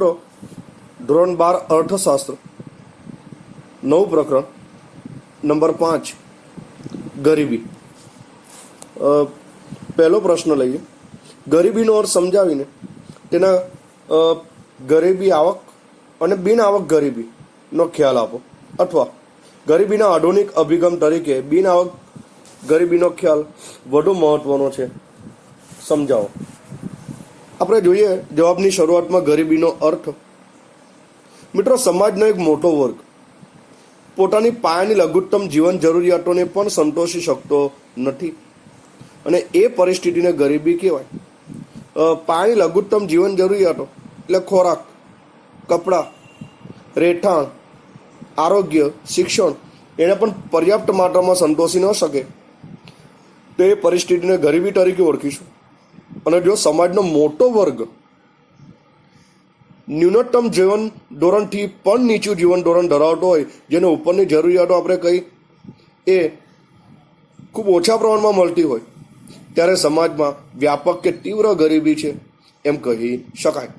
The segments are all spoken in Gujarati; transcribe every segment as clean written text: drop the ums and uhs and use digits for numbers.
મિત્રો, ધોરણ 12 અર્થશાસ્ત્ર 9 પ્રકરણ નંબર 5 ગરીબી. પહેલો પ્રશ્ન લઈએ. ગરીબીનો અર્થ સમજાવીને તેના ગરીબી આવક અને બિન આવક ગરીબીનો ખ્યાલ આપો, અથવા ગરીબીના આધુનિક અભિગમ તરીકે બિન આવક ગરીબીનો ખ્યાલ વધુ મહત્વનો છે, સમજાવો. આપણે જોઈએ જવાબની શરૂઆતમાં ગરીબીનો અર્થ. મિત્રો, સમાજનો એક મોટો વર્ગ પોતાની પાયાની લઘુત્તમ જીવન જરૂરિયાતોને પણ સંતોષી શકતો નથી, અને એ પરિસ્થિતિને ગરીબી કહેવાય. પાયાની લઘુત્તમ જીવન જરૂરિયાતો એટલે ખોરાક, કપડાં, રહેઠાણ, આરોગ્ય, શિક્ષણ એને પણ પર્યાપ્ત માત્રામાં સંતોષી ન શકે તો એ પરિસ્થિતિને ગરીબી તરીકે ઓળખીશું. અને જો સમાજનો મોટો વર્ગ ન્યૂનતમ જીવન ધોરણથી પણ નીચું જીવન ધોરણ ધરાવતો હોય, જેને ઉપરની જરૂરિયાતો આપણે કહી એ ખૂબ ઓછા પ્રમાણમાં મળતી હોય, ત્યારે સમાજમાં વ્યાપક કે તીવ્ર ગરીબી છે એમ કહી શકાય.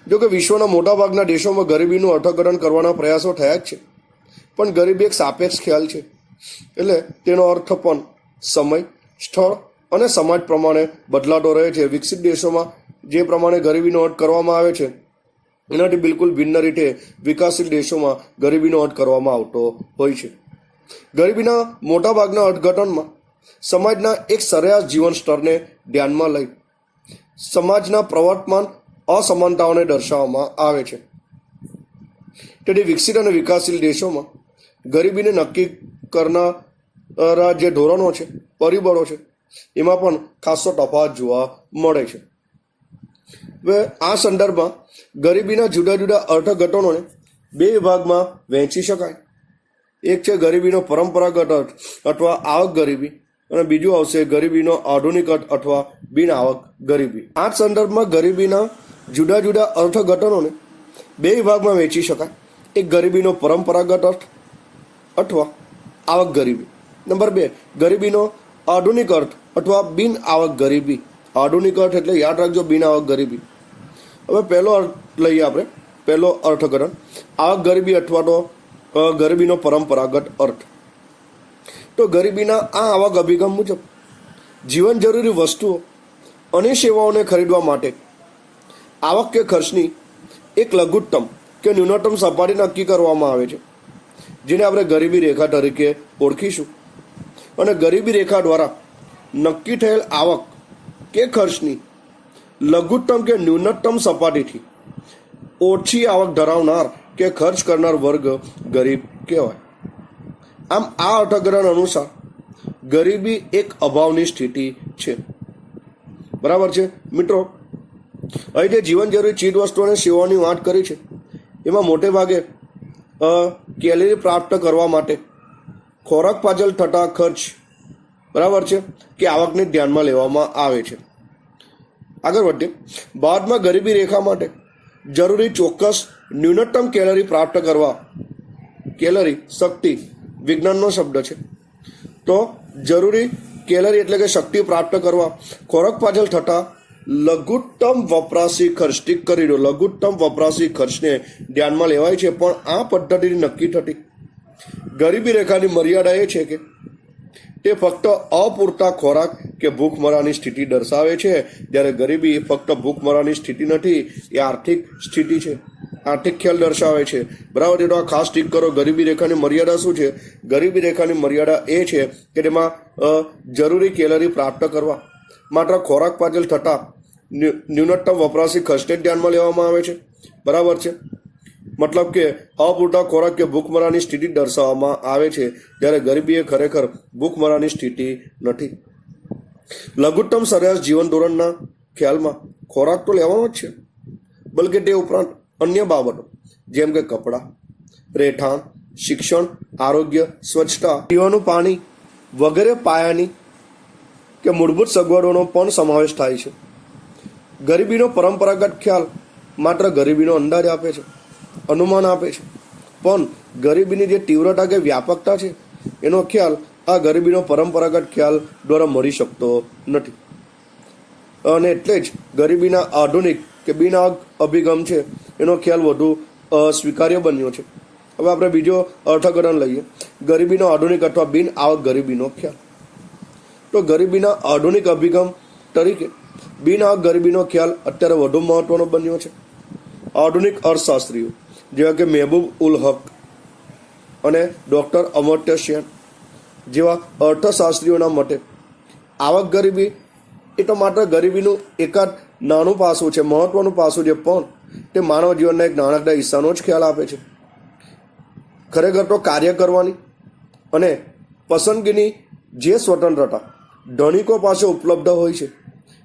જો કે વિશ્વના મોટાભાગના દેશોમાં ગરીબીનું અર્થઘટન કરવાના પ્રયાસો થયા જ છે, પણ ગરીબી એક સાપેક્ષ ખ્યાલ છે, એટલે તેનો અર્થ પણ સમય, સ્થળ અને સમાજ પ્રમાણે બદલાતો રહે છે. વિકસિત દેશોમાં જે પ્રમાણે ગરીબીનો અર્થ કરવામાં આવે છે એનાથી બિલકુલ ભિન્ન રીતે વિકાસશીલ દેશોમાં ગરીબીનો અર્થ કરવામાં આવતો હોય છે. ગરીબીના મોટાભાગના અર્થઘટનમાં સમાજના એક સરેરાશ જીવન સ્તરને ધ્યાનમાં લઈ સમાજના પ્રવર્તમાન અસમાનતાઓને દર્શાવવામાં આવે છે. તેથી વિકસિત અને વિકાસશીલ દેશોમાં ગરીબીને નક્કી કરનારા જે ધોરણો છે, પરિબળો છે, એમાં પણ ખાસો તફાવત જોવા મળે છે. હવે આ સંદર્ભમાં ગરીબીના જુદા જુદા અર્થઘટનોને બે વિભાગમાં વહેંચી શકાય. એક છે ગરીબીનો પરંપરાગત અર્થ અથવા આવક ગરીબી, અને બીજું આવશે ગરીબીનો આધુનિક અર્થ અથવા બિન આવક ગરીબી. આ સંદર્ભમાં ગરીબીના જુદા જુદા અર્થઘટનોને બે વિભાગમાં વહેંચી શકાય. એક ગરીબીનો પરંપરાગત અર્થ અથવા આવક ગરીબી. નંબર 2 ગરીબીનો આધુનિક અર્થ અથવા બિન આવક ગરીબી. આધુનિક અર્થ એટલે યાદ રાખજો બિન આવક ગરીબી. હવે પહેલો અર્થ લઈએ આપણે. પહેલો અર્થઘટન આવક ગરીબી અથવા તો ગરીબીનો પરંપરાગત અર્થ. તો ગરીબીના આ આવક અભિગમ મુજબ જીવન જરૂરી વસ્તુઓ અને સેવાઓને ખરીદવા માટે આવક કે ખર્ચની એક લઘુત્તમ કે ન્યૂનતમ સપાટી નક્કી કરવામાં આવે છે, જેને આપણે ગરીબી રેખા તરીકે ઓળખીશું. અને ગરીબી રેખા દ્વારા નક્કી થયેલ આવક કે ખર્ચની લઘુત્તમ કે ન્યૂનતમ સપાટીથી ઓછી આવક ધરાવનાર કે ખર્ચ કરનાર વર્ગ ગરીબ કહેવાય. આમ આ અર્થઘટન અનુસાર ગરીબી એક અભાવની સ્થિતિ છે. બરાબર છે મિત્રો? અહીં જે જીવન જરૂરી ચીજ વસ્તુઓ અને સેવાઓની વાત કરી છે એમાં મોટે ભાગે કેલરી પ્રાપ્ત કરવા માટે ખોરાક પાછળ થતા ખર્ચ, બરાબર છે, કે આવકને ધ્યાનમાં લેવામાં આવે છે. આગળ વધીએ. ભારતમાં ગરીબી રેખા માટે જરૂરી ચોક્કસ ન્યૂનતમ કેલરી પ્રાપ્ત કરવા, કેલરી શક્તિ વિજ્ઞાનનો શબ્દ છે, તો જરૂરી કેલરી એટલે કે શક્તિ પ્રાપ્ત કરવા ખોરાક પાછળ થતા લઘુત્તમ વપરાશી ખર્ચ, ટીક કરી દો, લઘુત્તમ વપરાશી ખર્ચને ધ્યાનમાં લેવાય છે. પણ આ પદ્ધતિથી નક્કી થતી ગરીબી રેખાની મર્યાદા એ છે કે તે ફક્ત અપૂરતા ખોરાક કે ભૂખમરાની સ્થિતિ દર્શાવે છે, જ્યારે ગરીબી ફક્ત ભૂખમરાની સ્થિતિ નથી, એ આર્થિક સ્થિતિ છે, આર્થિક ખ્યાલ દર્શાવે છે. બરાબર? તો આ ખાસ ટીક કરો. ગરીબી રેખાની મર્યાદા શું છે? ગરીબી રેખાની મર્યાદા એ છે કે તેમાં જરૂરી કેલરી પ્રાપ્ત કરવા માત્ર ખોરાક પાછળ થતા ન્યૂનતમ વપરાશી ખર્ચને ધ્યાનમાં લેવામાં આવે છે. બરાબર છે? મતલબ કે અપૂરતા ખોરાક કે ભૂખમરાની સ્થિતિ દર્શાવવામાં આવે છે, જ્યારે ગરીબી એ ખરેખર ભૂખમરાની સ્થિતિ નથી. લઘુત્તમ સરેરાશ જીવન ધોરણના ખ્યાલમાં ખોરાક તો લેવાનો જ છે, બલકે તે ઉપરાંત અન્ય બાબતો જેમ કે કપડાં, રહેઠાણ, શિક્ષણ, આરોગ્ય, સ્વચ્છતા, પીવાનું પાણી વગેરે પાયાની કે મૂળભૂત સગવડોનો પણ સમાવેશ થાય છે. ગરીબીનો પરંપરાગત ખ્યાલ માત્ર ગરીબીનો અંદાજ આપે છે, અનુમાન આપે છે, પણ ગરીબીની જે તીવ્રતા કે વ્યાપકતા છે એનો ખ્યાલ આ ગરીબીનો પરંપરાગત ખ્યાલ દ્વારા મળી શકતો નથી. અને એટલે જ ગરીબીના આધુનિક કે બિન આવક અભિગમ છે એનો ખ્યાલ વધુ સ્વીકાર્ય બન્યો છે. હવે આપણે બીજો અર્થઘટન લઈએ, ગરીબીનો આધુનિક અથવા બિન આવક ગરીબીનો ખ્યાલ. તો ગરીબીના આધુનિક અભિગમ તરીકે બિન આવક ગરીબીનો ખ્યાલ અત્યારે વધુ મહત્વનો બન્યો છે. આધુનિક અર્થશાસ્ત્રીઓ જેવા કે મહેબૂબ ઉલ હક અને ડૉક્ટર અમર્ત્ય સેન જેવા અર્થશાસ્ત્રીઓના મતે આવક ગરીબી એ તો માત્ર ગરીબીનું એકાદ નાનું પાસું છે, મહત્વનું પાસું છે, પણ તે માનવ જીવનના એક નાનકડા હિસ્સાનો જ ખ્યાલ આપે છે. ખરેખર તો કાર્ય કરવાની અને પસંદગીની જે સ્વતંત્રતા ધનિકો પાસે ઉપલબ્ધ હોય છે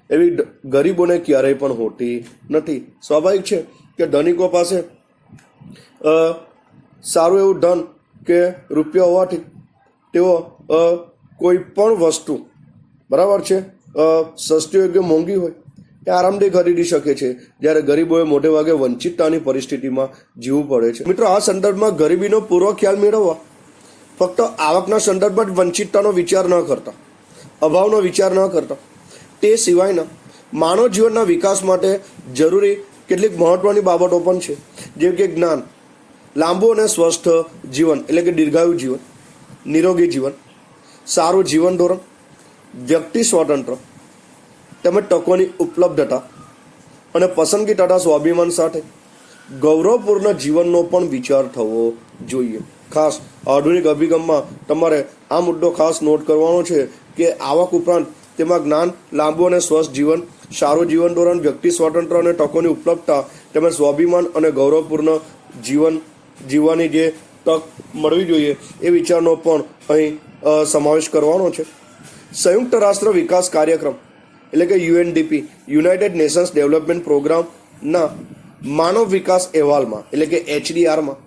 એવી ગરીબોને ક્યારેય પણ હોતી નથી. સ્વાભાવિક છે કે ધનિકો પાસે સારું એવું ધન કે રૂપિયા હોવાથી તેઓ કોઈ પણ વસ્તુ બરાબર છે સસ્તી હોય કે મોંઘી હોય એ આરામથી ખરીદી શકે છે, જ્યારે ગરીબોએ મોટે ભાગે વંચિતતાની પરિસ્થિતિમાં જીવવું પડે છે. મિત્રો, આ સંદર્ભમાં ગરીબીનો પૂરો ખ્યાલ મેળવવા ફક્ત આવકના સંદર્ભમાં જ વંચિતતાનો વિચાર ન કરતા, અભાવનો વિચાર ન કરતા, તે સિવાયના માનવ જીવનના વિકાસ માટે જરૂરી કેટલીક મહત્વની બાબતો પણ છે, જેમ કે જ્ઞાન, લાંબુ અને સ્વસ્થ જીવન એટલે કે દીર્ઘાયુ જીવન, નિરોગી જીવન, સારું જીવન ધોરણ, વ્યક્તિ સ્વાતંત્ર્ય તેમજ તકોની ઉપલબ્ધતા અને પસંદગી તથા સ્વાભિમાન સાથે ગૌરવપૂર્ણ જીવનનો પણ વિચાર થવો જોઈએ. ખાસ આધુનિક અભિગમમાં તમારે આ મુદ્દો ખાસ નોટ કરવાનો છે કે આવક ઉપરાંત તેમાં જ્ઞાન, લાંબુ અને સ્વસ્થ જીવન, સારું જીવન ધોરણ, વ્યક્તિ સ્વાતંત્ર્ય અને તકોની ઉપલબ્ધતા તેમજ સ્વાભિમાન અને ગૌરવપૂર્ણ જીવન જીવવાની જે તક મળવી જોઈએ એ વિચારનો પણ અહીં સમાવેશ કરવાનો છે. સંયુક્ત રાષ્ટ્ર વિકાસ કાર્યક્રમ એટલે કે યુએનડીપી, યુનાઇટેડ નેશન્સ ડેવલપમેન્ટ પ્રોગ્રામના માનવ વિકાસ અહેવાલમાં એટલે કે HDRમાં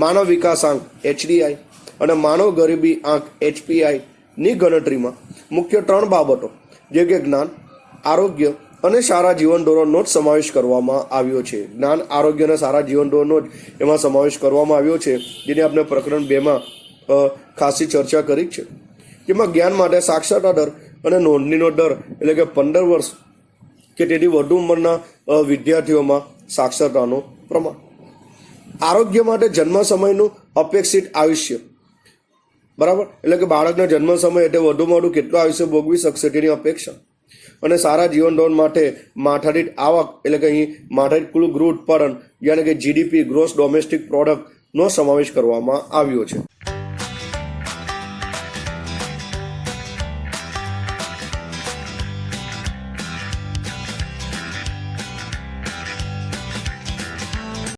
માનવ વિકાસ આંક HDI અને માનવ ગરીબી આંક HPI-ની ગણતરીમાં મુખ્ય 3 બાબતો જે કે જ્ઞાન, આરોગ્ય અને સારા જીવન ધોરણનો જ સમાવેશ કરવામાં આવ્યો છે. જ્ઞાન, આરોગ્ય અને સારા જીવન ધોરણનો જ એમાં સમાવેશ કરવામાં આવ્યો છે, જેની આપણે પ્રકરણ 2માં ખાસી ચર્ચા કરી છે. જેમાં જ્ઞાન માટે સાક્ષરતા દર અને નોંધણીનો દર એટલે કે 15 વર્ષ કે તેથી વધુ ઉંમરના વિદ્યાર્થીઓમાં સાક્ષરતાનું પ્રમાણ. આરોગ્ય માટે જન્મ સમયનું અપેક્ષિત આયુષ્ય, બરાબર, એટલે કે બાળકના જન્મ સમય એટલે વધુમાં વધુ કેટલું આયુષ્ય ભોગવી શકશે તેની અપેક્ષા. અને સારા જીવન ધોરણ માટે માથાદીઠ આવક એટલે કે અહીં માથાદીઠ કુલ ગૃહ ઉત્પાદન યાની કે GDP, ગ્રોસ ડોમેસ્ટિક પ્રોડક્ટનો સમાવેશ કરવામાં આવ્યો છે.